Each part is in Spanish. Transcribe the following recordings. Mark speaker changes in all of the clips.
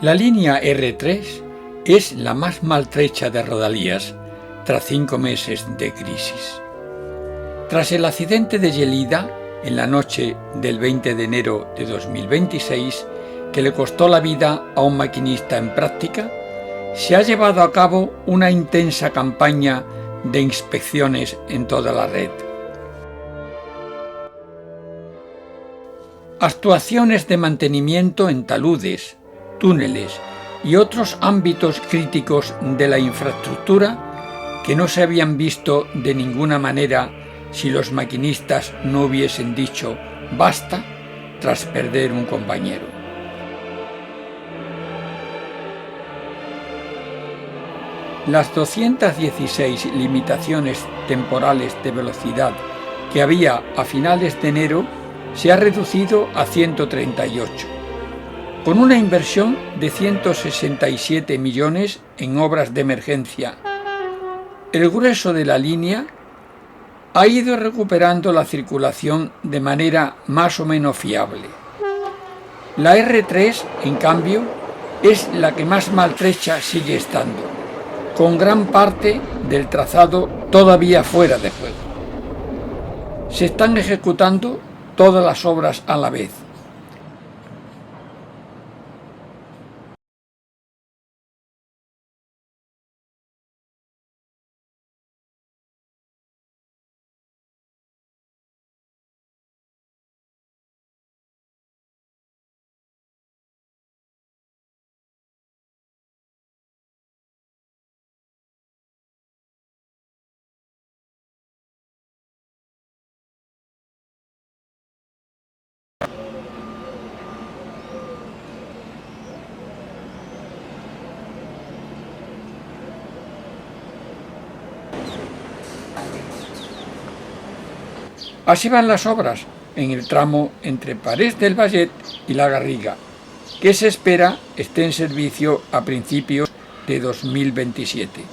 Speaker 1: La línea R3 es la más maltrecha de Rodalíes tras 5 meses de crisis. Tras el accidente de Lleida en la noche del 20 de enero de 2026, que le costó la vida a un maquinista en práctica, se ha llevado a cabo una intensa campaña de inspecciones en toda la red. Actuaciones de mantenimiento en taludes, túneles y otros ámbitos críticos de la infraestructura que no se habían visto de ninguna manera si los maquinistas no hubiesen dicho basta tras perder un compañero. Las 216 limitaciones temporales de velocidad que había a finales de enero se ha reducido a 138, con una inversión de 167 millones en obras de emergencia. El grueso de la línea ha ido recuperando la circulación de manera más o menos fiable. La R3, en cambio, es la que más maltrecha sigue estando, con gran parte del trazado todavía fuera de juego. Se están ejecutando todas las obras a la vez. Así van las obras en el tramo entre Parés del Vallet y La Garriga, que se espera esté en servicio a principios de 2027.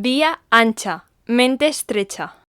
Speaker 2: Vía ancha, mente estrecha.